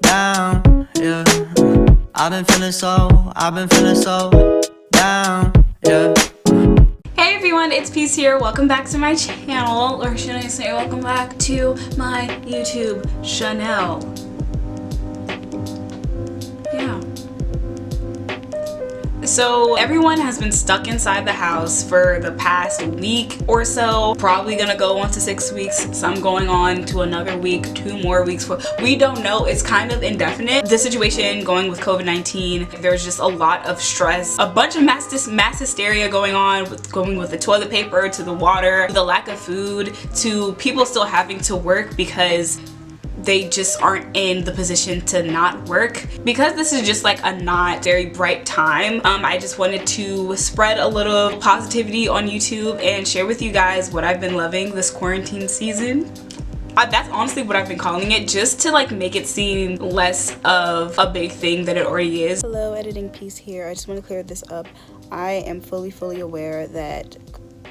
down, yeah. I've been feeling so down, yeah. Hey everyone, it's Peace here. Welcome back to my channel, or should I say welcome back to my YouTube channel. Yeah. So everyone has been stuck inside the house for the past week or so. Probably gonna go on to 6 weeks, some going on to another week, 2 more weeks. We don't know, it's kind of indefinite. The situation going with COVID-19, there's just a lot of stress, a bunch of mass hysteria going on, going with the toilet paper, to the water, the lack of food, to people still having to work because they just aren't in the position to not work. Because this is just like a not very bright time, I just wanted to spread a little positivity on YouTube and share with you guys what I've been loving this quarantine season. That's honestly what I've been calling it, just to like make it seem less of a big thing than it already is. Hello, Editing Peace here. I just want to clear this up. I am fully aware that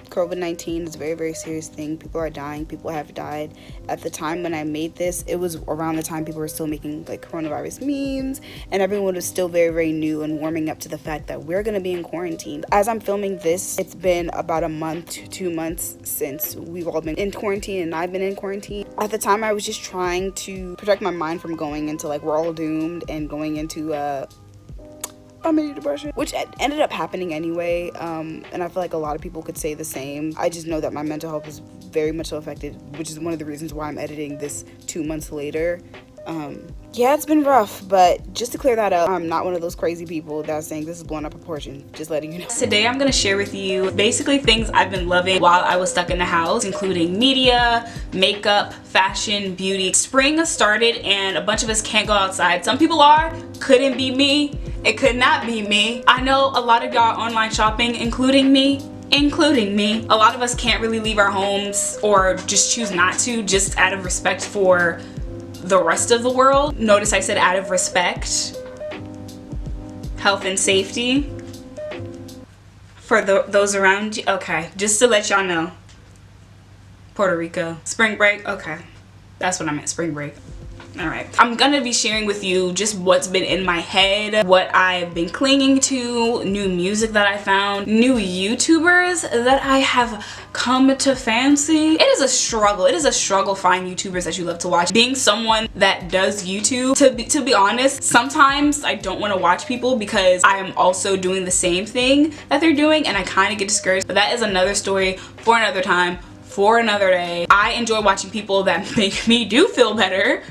COVID-19 is a very serious thing. People are dying. People have died. At the time when I made this, it was around the time people were still making like coronavirus memes, and everyone was still very new and warming up to the fact that we're gonna be in quarantine. As I'm filming this, it's been about a month to 2 months since we've all been in quarantine and I've been in quarantine. At the time, I was just trying to protect my mind from going into like we're all doomed and going into mini depression, which ended up happening anyway, and I feel like a lot of people could say the same. I just know that my mental health is very much so affected, which is one of the reasons why I'm editing this 2 months later. Yeah, it's been rough, but just to clear that up, I'm not one of those crazy people that's saying this is blown up proportion, just letting you know. Today I'm gonna share with you basically things I've been loving while I was stuck in the house, including media, makeup, fashion, beauty. Spring started and a bunch of us can't go outside. Some people are, couldn't be me. It could not be me. I know a lot of y'all are online shopping, including me. A lot of us can't really leave our homes or just choose not to, just out of respect for the rest of the world. Notice I said out of respect. Health and safety for those around you. Okay, just to let y'all know. Puerto Rico. Spring break. Okay, that's what I meant, spring break. All right, I'm gonna be sharing with you just what's been in my head, what I've been clinging to, new music that I found, new YouTubers that I have come to fancy. It is a struggle finding YouTubers that you love to watch. Being someone that does YouTube, to be honest, sometimes I don't want to watch people because I am also doing the same thing that they're doing and I kind of get discouraged, but that is another story for another time, for another day. I enjoy watching people that make me do feel better.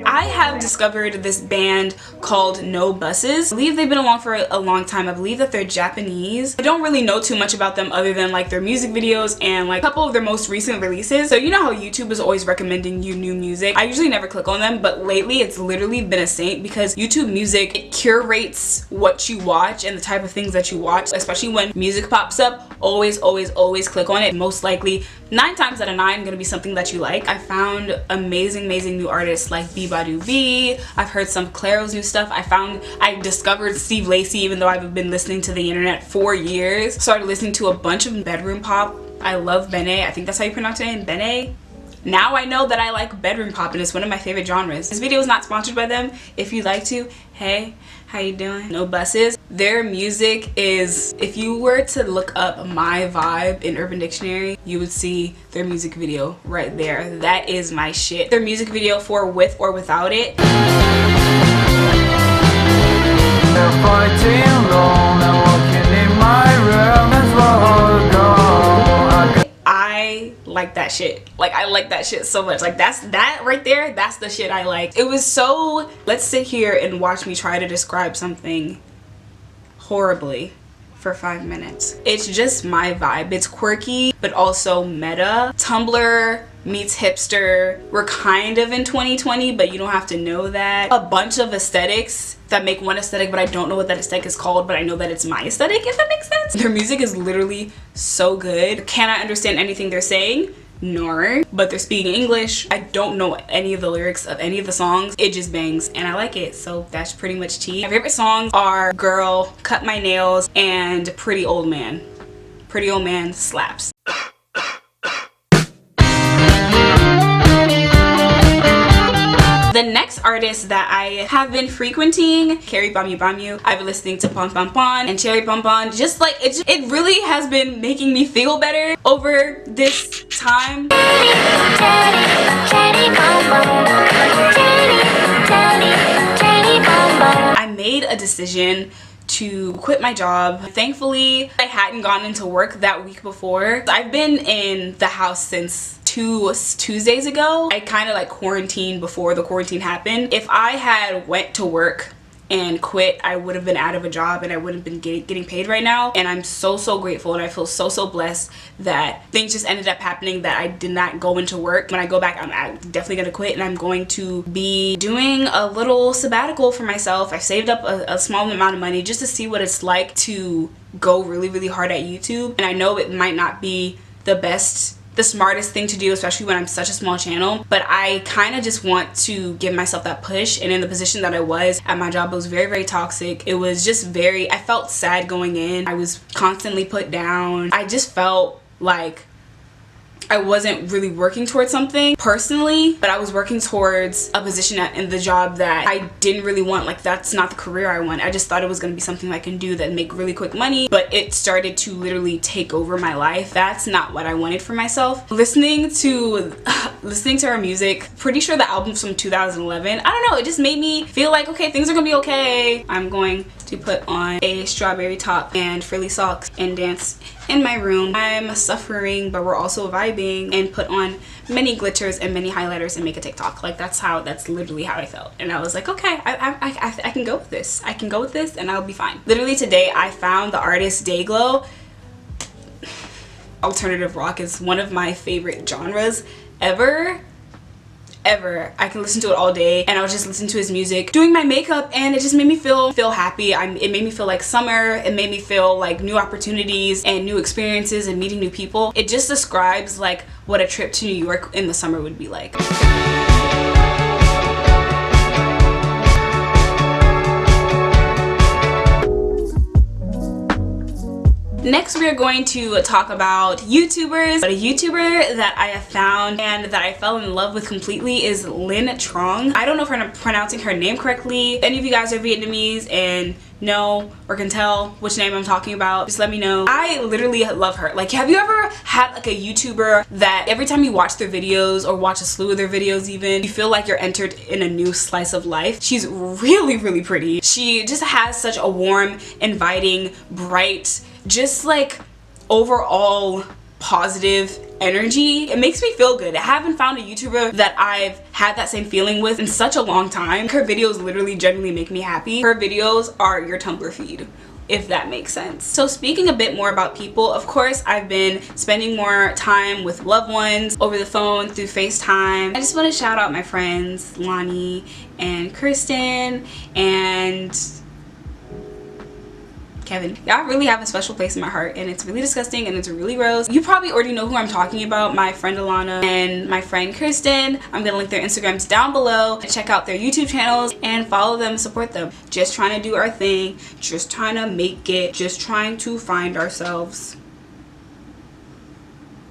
I have discovered this band called No Buses. I believe they've been along for a long time. I believe that they're Japanese. I don't really know too much about them other than like their music videos and like a couple of their most recent releases. So you know how YouTube is always recommending you new music. I usually never click on them, but lately it's literally been a saint because YouTube Music, it curates what you watch and the type of things that you watch, especially when music pops up. Always click on it. Most likely 9 times out of 9 gonna be something that you like. I found amazing new artists like B. I've heard some Clairo's new stuff. I discovered Steve Lacy, even though I've been listening to the internet for years. Started listening to a bunch of bedroom pop. I love Bene. I think that's how you pronounce it, name, Bene. Now I know that I like bedroom pop and it's one of my favorite genres. This video is not sponsored by them. If you'd like to, hey, how you doing? No Buses. Their music is, if you were to look up My Vibe in Urban Dictionary, you would see their music video right there. That is my shit. Their music video for With or Without It. They're fighting alone and walking in my room as well. I like that shit. Like, I like that shit so much. Like, that right there, that's the shit I like. It was so, let's sit here and watch me try to describe something horribly for 5 minutes. It's just my vibe. It's quirky, but also meta. Tumblr meets hipster. We're kind of in 2020, but you don't have to know that. A bunch of aesthetics that make one aesthetic, but I don't know what that aesthetic is called, but I know that it's my aesthetic, if that makes sense. Their music is literally so good. Can I understand anything they're saying? No, but they're speaking English. I don't know any of the lyrics of any of the songs. It just bangs and I like it, so that's pretty much tea. My favorite songs are Girl, Cut My Nails, and Pretty Old Man. Pretty Old Man slaps. artists that I have been frequenting. Kyary, Pamyu. I've been listening to Ponponpon and Cherry Bonbon. Just like it really has been making me feel better over this time. I made a decision to quit my job. Thankfully, I hadn't gone into work that week before. I've been in the house since two Tuesdays ago. I kind of like quarantined before the quarantine happened. If I had went to work and quit, I would have been out of a job and I wouldn't have been getting paid right now. And I'm so grateful, and I feel so blessed that things just ended up happening, that I did not go into work. When I go back, I'm definitely gonna quit, and I'm going to be doing a little sabbatical for myself. I saved up a small amount of money just to see what it's like to go really hard at YouTube. And I know it might not be the smartest thing to do, especially when I'm such a small channel, but I kind of just want to give myself that push. And in the position that I was at my job, it was very toxic. It was just I felt sad going in. I was constantly put down. I just felt like I wasn't really working towards something personally, but I was working towards a position in the job that I didn't really want. Like, that's not the career I want. I just thought it was going to be something I can do that make really quick money, but it started to literally take over my life. That's not what I wanted for myself. Listening to her music, pretty sure the album's from 2011. I don't know, it just made me feel like, okay, things are gonna be okay. I'm going to put on a strawberry top and frilly socks and dance in my room. I'm suffering, but we're also vibing, and put on many glitters and many highlighters and make a TikTok. Like, that's literally how I felt. And I was like, okay, I can go with this. I can go with this and I'll be fine. Literally today, I found the artist Dayglow. Alternative rock is one of my favorite genres ever. I can listen to it all day, and I was just listening to his music, doing my makeup, and it just made me feel happy. It made me feel like summer. It made me feel like new opportunities and new experiences and meeting new people. It just describes like what a trip to New York in the summer would be like. Next, we are going to talk about YouTubers. But a YouTuber that I have found and that I fell in love with completely is Linh Trong. I don't know if I'm pronouncing her name correctly. If any of you guys are Vietnamese and know or can tell which name I'm talking about, just let me know. I literally love her. Like, have you ever had like a YouTuber that every time you watch their videos or watch a slew of their videos even, you feel like you're entered in a new slice of life? She's really pretty. She just has such a warm, inviting, bright, just like overall positive energy. It makes me feel good. I haven't found a YouTuber that I've had that same feeling with in such a long time. Her videos literally genuinely make me happy. Her videos are your Tumblr feed, if that makes sense. So speaking a bit more about people, of course, I've been spending more time with loved ones over the phone through FaceTime. I just want to shout out my friends Llani and Curstin and Kevin. Y'all really have a special place in my heart, and it's really disgusting and it's really gross. You probably already know who I'm talking about, my friend Alana and my friend Curstin. I'm gonna link their Instagrams down below. Check out their YouTube channels and follow them, support them. Just trying to do our thing, just trying to make it, just trying to find ourselves.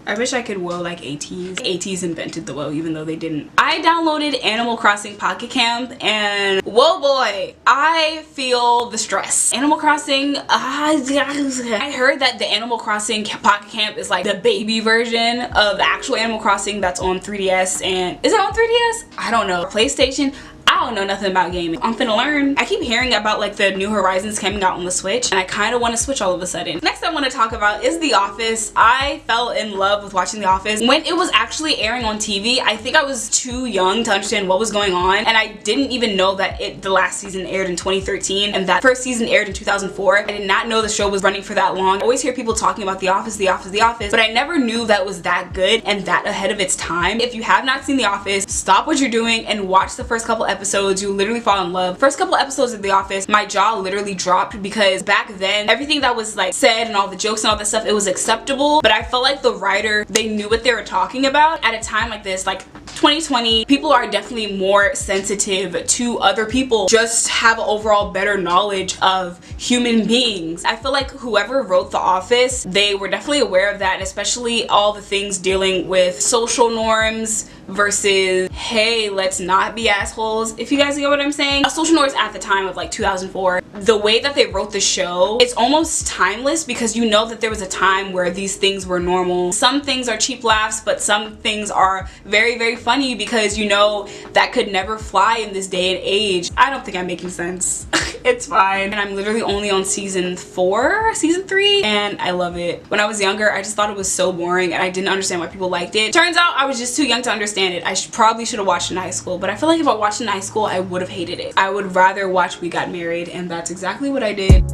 I wish I could woe like ATs. ATs invented the woe, even though they didn't. I downloaded Animal Crossing Pocket Camp, and whoa boy, I feel the stress. Animal Crossing, I heard that the Animal Crossing Pocket Camp is like the baby version of the actual Animal Crossing that's on 3DS. And is it on 3DS? I don't know. PlayStation? I don't know nothing about gaming. I'm finna learn. I keep hearing about like the New Horizons coming out on the Switch, and I kind of want to switch all of a sudden. Next I want to talk about is The Office. I fell in love with watching The Office when it was actually airing on TV. I think I was too young to understand what was going on, and I didn't even know that the last season aired in 2013 and that first season aired in 2004. I did not know the show was running for that long. I always hear people talking about The Office, The Office, The Office, but I never knew that it was that good and that ahead of its time. If you have not seen The Office, stop what you're doing and watch the first couple episodes. You literally fall in love. First couple episodes of The Office, my jaw literally dropped, because back then everything that was like said and all the jokes and all that stuff, it was acceptable, but I felt like the writer, they knew what they were talking about. At a time like this, like 2020, people are definitely more sensitive to other people, just have overall better knowledge of human beings. I feel like whoever wrote The Office, they were definitely aware of that, and especially all the things dealing with social norms, versus, hey, let's not be assholes, if you guys get what I'm saying. Social North at the time of like 2004, the way that they wrote the show, it's almost timeless because you know that there was a time where these things were normal. Some things are cheap laughs, but some things are very, very funny because you know that could never fly in this day and age. I don't think I'm making sense. It's fine. And I'm literally only on season 3, and I love it. When I was younger, I just thought it was so boring and I didn't understand why people liked it. Turns out I was just too young to understand it. I probably should have watched it in high school, but I feel like if I watched it in high school, I would have hated it. I would rather watch We Got Married, and that's exactly what I did.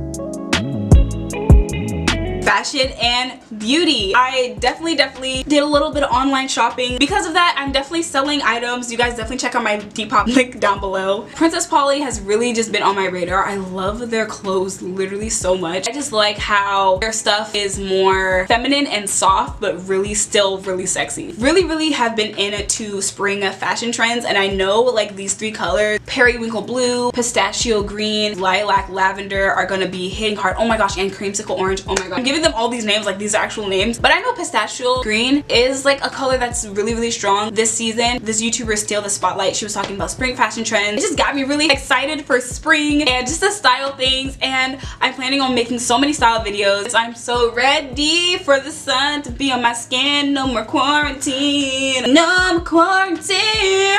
Fashion and beauty. I definitely did a little bit of online shopping. Because of that, I'm definitely selling items. You guys definitely check out my Depop link down below. Princess Polly has really just been on my radar. I love their clothes literally so much. I just like how their stuff is more feminine and soft, but really still really sexy. Really have been into spring fashion trends, and I know like these 3 colors, periwinkle blue, pistachio green, lilac lavender, are gonna be hitting hard. Oh my gosh, and creamsicle orange. Oh my god. I'm giving them all these names like these are actual names, but I know pistachio green is like a color that's really strong this season. This YouTuber Steal the Spotlight, she was talking about spring fashion trends. It just got me really excited for spring and just to style things, and I'm planning on making so many style videos. I'm so ready for the sun to be on my skin. No more quarantine. No more quarantine.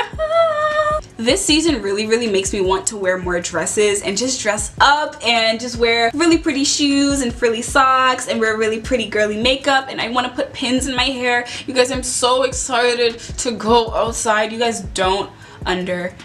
This season really makes me want to wear more dresses and just dress up and just wear really pretty shoes and frilly socks and wear really pretty girly makeup, and I want to put pins in my hair. You guys, I'm so excited to go outside. You guys don't understand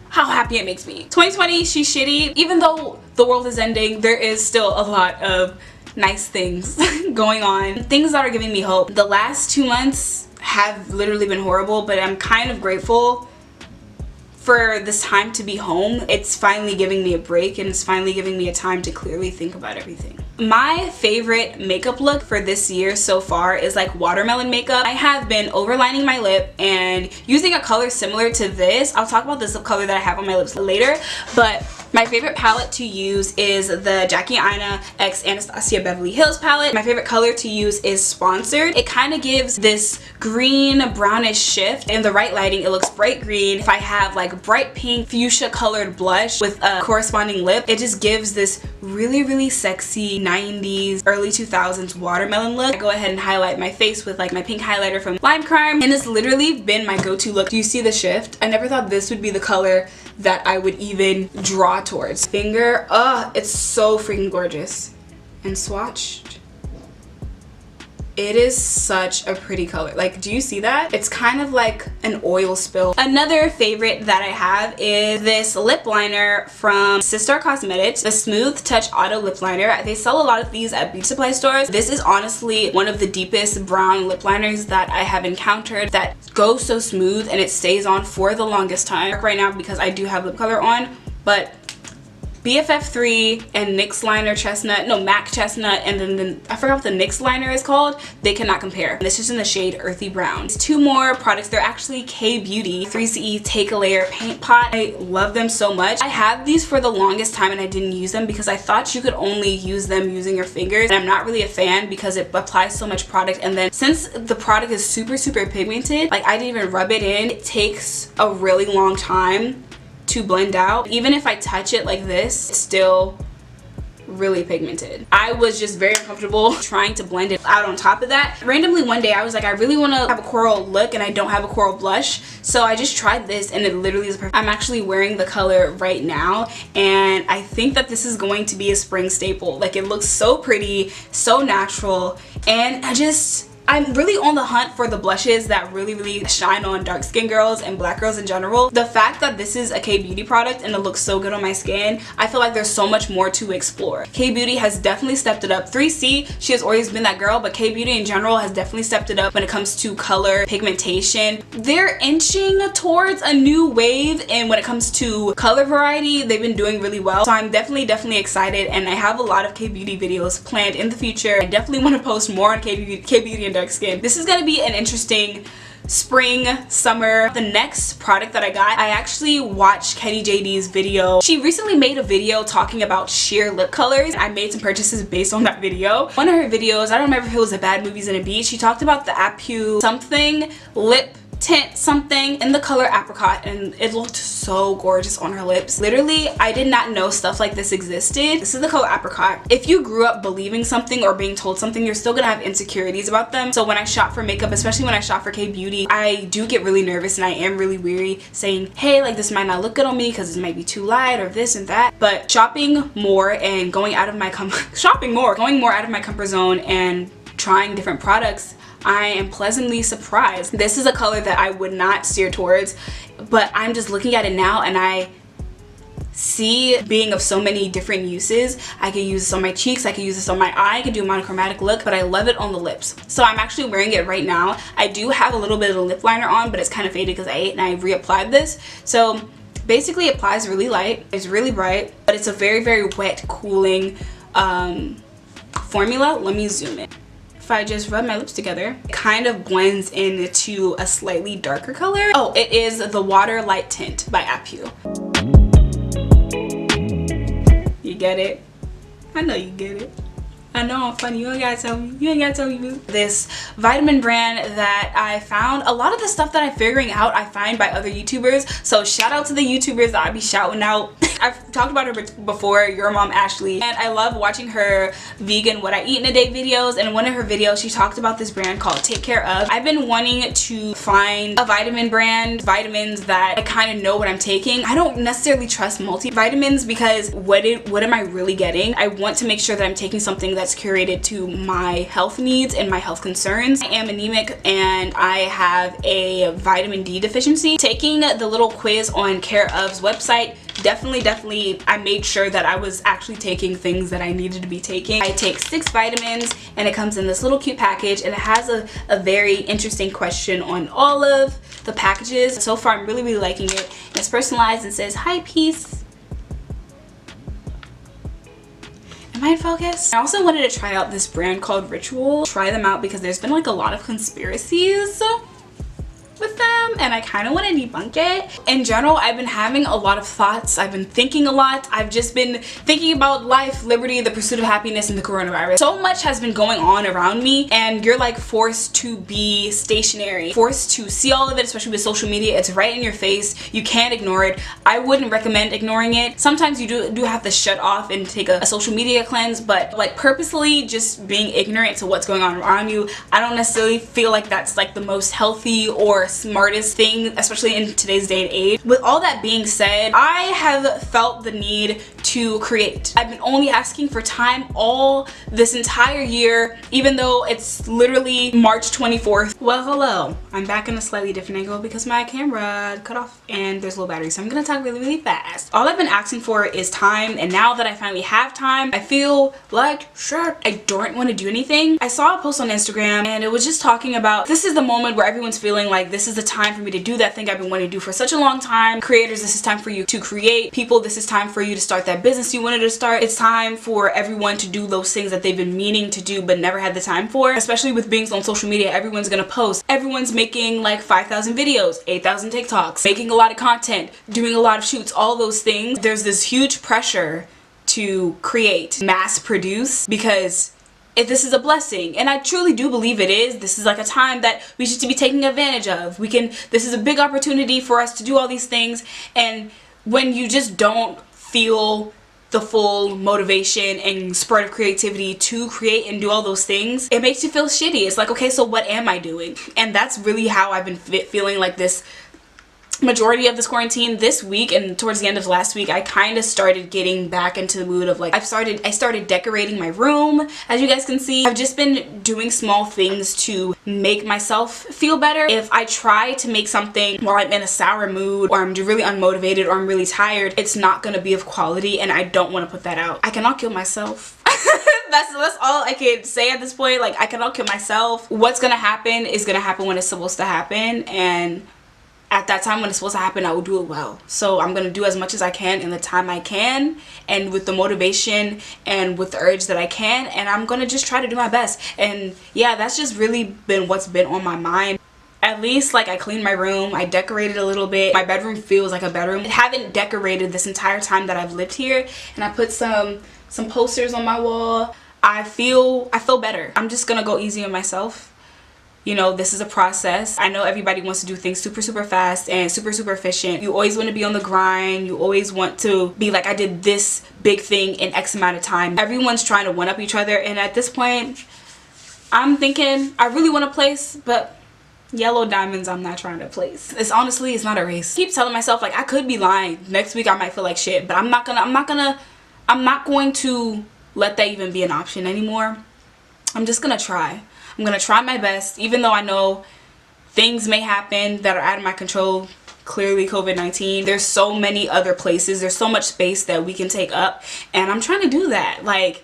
how happy it makes me. 2020, she's shitty. Even though the world is ending, there is still a lot of nice things going on. Things that are giving me hope. The last 2 months have literally been horrible, but I'm kind of grateful for this time to be home. It's finally giving me a break, and it's finally giving me a time to clearly think about everything. My favorite makeup look for this year so far is like watermelon makeup. I have been overlining my lip and using a color similar to this. I'll talk about this lip color that I have on my lips later, but my favorite palette to use is the Jackie Aina x Anastasia Beverly Hills palette. My favorite color to use is Sponsored. It kind of gives this green brownish shift. In the right lighting, it looks bright green. If I have like bright pink fuchsia colored blush with a corresponding lip, it just gives this really sexy 90s, early 2000s watermelon look. I go ahead and highlight my face with like my pink highlighter from Lime Crime, and it's literally been my go-to look. Do you see the shift? I never thought this would be the color that I would even draw towards. Finger, it's so freaking gorgeous. And swatched. It is such a pretty color. Like, do you see that? It's kind of like an oil spill. Another favorite that I have is this lip liner from Sister Cosmetics, the Smooth Touch Auto Lip Liner. They sell a lot of these at beauty supply stores. This is honestly one of the deepest brown lip liners that I have encountered that goes so smooth and it stays on for the longest time. Right now because I do have lip color on, but BFF3 and NYX liner chestnut, no, MAC chestnut, and then I forgot what the NYX liner is called. They cannot compare. This is in the shade Earthy Brown. 2 more products. They're actually K-Beauty 3CE Take a Layer Paint Pot. I love them so much. I had these for the longest time and I didn't use them because I thought you could only use them using your fingers. And I'm not really a fan because it applies so much product, and then since the product is super pigmented, like I didn't even rub it in. It takes a really long time to blend out. Even if I touch it like this, it's still really pigmented. I was just very uncomfortable trying to blend it out. On top of that, randomly one day I was like, I really want to have a coral look and I don't have a coral blush, so I just tried this and it literally is perfect. I'm actually wearing the color right now and I think that this is going to be a spring staple. Like, it looks so pretty, so natural, and I'm really on the hunt for the blushes that really shine on dark skin girls and black girls in general. The fact that this is a K-Beauty product and it looks so good on my skin, I feel like there's so much more to explore. K-Beauty has definitely stepped it up. 3C, she has always been that girl, but K-Beauty in general has definitely stepped it up when it comes to color, pigmentation. They're inching towards a new wave, and when it comes to color variety, they've been doing really well. So I'm definitely excited, and I have a lot of K-Beauty videos planned in the future. I definitely want to post more on K-Beauty and dark skin. This is going to be an interesting spring, summer. The next product that I got, I actually watched Kenny JD's video. She recently made a video talking about sheer lip colors. I made some purchases based on that video. One of her videos, I don't remember if it was a Bad Movies and a Beat, she talked about the Pamyu something lip tint something in the color apricot, and it looked so gorgeous on her lips. Literally, I did not know stuff like this existed. This is the color apricot. If you grew up believing something or being told something, you're still gonna have insecurities about them. So when I shop for makeup, especially when I shop for K-beauty, I do get really nervous and I am really weary saying, hey, like this might not look good on me because this might be too light or this and that. But shopping more and going out of my going more out of my comfort zone and trying different products, I am pleasantly surprised. This is a color that I would not steer towards, but I'm just looking at it now and I see being of so many different uses. I can use this on my cheeks, I can use this on my eye, I can do a monochromatic look, but I love it on the lips. So I'm actually wearing it right now. I do have a little bit of a lip liner on, but it's kind of faded because I ate and I reapplied this. So basically it applies really light, it's really bright, but it's a very, very wet, cooling formula. Let me zoom in. If I just rub my lips together, it kind of blends into a slightly darker color. Oh, it is the Water Light Tint by Pamyu. You get it? I know you get it. I know I'm funny, you ain't gotta tell me. You ain't gotta tell me, boo. This vitamin brand that I found, a lot of the stuff that I'm figuring out I find by other YouTubers. So shout out to the YouTubers that I be shouting out. I've talked about her before, Your Mom Ashley, and I love watching her vegan what I eat in a day videos. And in one of her videos she talked about this brand called Take Care Of. I've been wanting to find a vitamin brand, vitamins that I kind of know what I'm taking. I don't necessarily trust multivitamins because what am I really getting? I want to make sure that I'm taking something that's curated to my health needs and my health concerns. I am anemic and I have a vitamin D deficiency. Taking the little quiz on Care Of's website, definitely I made sure that I was actually taking things that I needed to be taking. I take 6 vitamins and it comes in this little cute package, and it has a very interesting question on all of the packages. So far I'm really liking it. It's personalized and says, hi Peace. Am I in focus? I also wanted to try out this brand called Ritual. Try them out because there's been like a lot of conspiracies with them and I kind of want to debunk it. In general, I've been having a lot of thoughts. I've been thinking a lot. I've just been thinking about life, liberty, the pursuit of happiness, and the coronavirus. So much has been going on around me and you're like forced to be stationary, forced to see all of it, especially with social media. It's right in your face. You can't ignore it. I wouldn't recommend ignoring it. Sometimes you do have to shut off and take a social media cleanse, but like purposely just being ignorant to what's going on around you, I don't necessarily feel like that's like the most healthy or smartest thing, especially in today's day and age. With all that being said, I have felt the need to create. I've been only asking for time all this entire year, even though it's literally March 24th. Well, hello. I'm back in a slightly different angle because my camera cut off and there's low battery, so I'm gonna talk really fast. All I've been asking for is time, and now that I finally have time, I feel like shit. I don't want to do anything. I saw a post on Instagram and it was just talking about this is the moment where everyone's feeling like this is the time for me to do that thing I've been wanting to do for such a long time. Creators, this is time for you to create. People, this is time for you to start that business you wanted to start. It's time for everyone to do those things that they've been meaning to do but never had the time for. Especially with being on social media, everyone's gonna post. Everyone's making like 5,000 videos, 8,000 TikToks, making a lot of content, doing a lot of shoots, all those things. There's this huge pressure to create, mass produce, because if this is a blessing, and I truly do believe it is. This is like a time that we should be taking advantage of. This is a big opportunity for us to do all these things, and when you just don't feel the full motivation and spurt of creativity to create and do all those things, it makes you feel shitty. It's like, okay, so what am I doing? And that's really how I've been feeling like this majority of this quarantine. This week and towards the end of last week, I kind of started getting back into the mood of like, I started decorating my room. As you guys can see, I've just been doing small things to make myself feel better. If I try to make something while I'm in a sour mood, or I'm really unmotivated, or I'm really tired, it's not gonna be of quality, and I don't want to put that out. I cannot kill myself. That's all I can say at this point. Like, I cannot kill myself. What's gonna happen is gonna happen when it's supposed to happen, and at that time when it's supposed to happen, I will do it well. So I'm gonna do as much as I can in the time I can, and with the motivation and with the urge that I can, and I'm gonna just try to do my best. And yeah, that's just really been what's been on my mind. At least like I cleaned my room, I decorated a little bit. My bedroom feels like a bedroom. I haven't decorated this entire time that I've lived here, and I put some posters on my wall. I feel better. I'm just gonna go easy on myself. You know, this is a process. I know everybody wants to do things super fast and super efficient. You always want to be on the grind. You always want to be like, I did this big thing in X amount of time. Everyone's trying to one up each other, and at this point I'm thinking I really want to place, but yellow diamonds I'm not trying to place. It's honestly, it's not a race. I keep telling myself like I could be lying. Next week I might feel like shit, but I'm not going to let that even be an option anymore. I'm just gonna try. I'm gonna try my best, even though I know things may happen that are out of my control. Clearly COVID-19. There's so many other places. There's so much space that we can take up, and I'm trying to do that. Like,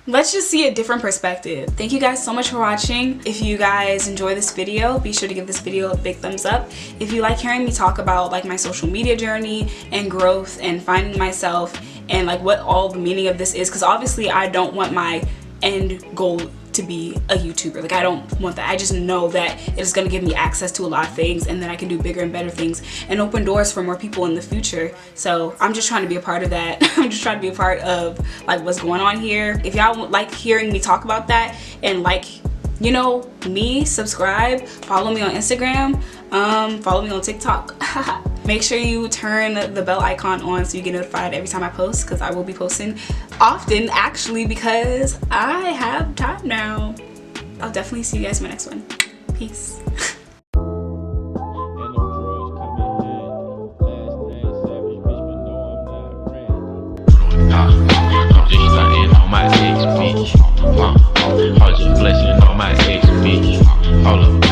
let's just see a different perspective. Thank you guys so much for watching. If you guys enjoy this video, be sure to give this video a big thumbs up. If you like hearing me talk about like my social media journey and growth and finding myself and like what all the meaning of this is, because obviously I don't want my end goal to be a YouTuber. Like, I don't want that. I just know that it's gonna give me access to a lot of things, and then I can do bigger and better things and open doors for more people in the future. So I'm just trying to be a part of that. I'm just trying to be a part of like what's going on here. If y'all like hearing me talk about that and like, you know, me, subscribe, follow me on Instagram, follow me on TikTok. Make sure you turn the bell icon on so you get notified every time I post, because I will be posting often actually, because I have time now. I'll definitely see you guys in my next one. Peace. I'm just stunting on my ex bitch. I'm just flexing on my ex bitch. Hold up.